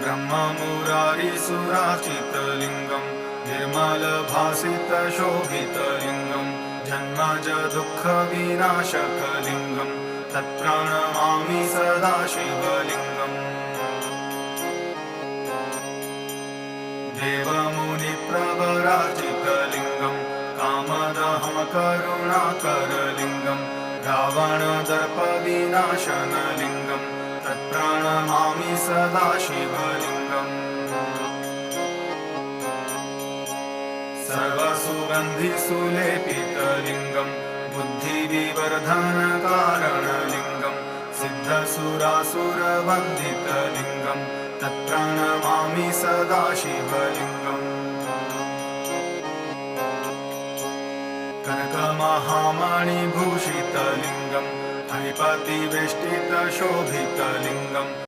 ब्रह्ममुरारिसुराचितलिङ्गं निर्मलभासितशोभितलिङ्गं जन्मज दुःखविनाशकलिङ्गं तत्प्रणमामि सदा शिवलिङ्गम्। देवमुनिप्रवराजितलिङ्गं कामदहं करुणाकरलिङ्गं रावणदर्पविनाशनलिङ्गं तत्प्रणमामि सदा शिवलिङ्गम्। सर्वसुगन्धिसुलेपितलिङ्गं बुद्धिविवर्धनकारणलिङ्गं सिद्धसुरासुरवन्दितलिङ्गं तत्प्रणमामि सदा शिवलिङ्गम्। कनकमहामणिभूषितलिङ्गं फणिपतिवेष्टितशोभितलिङ्गं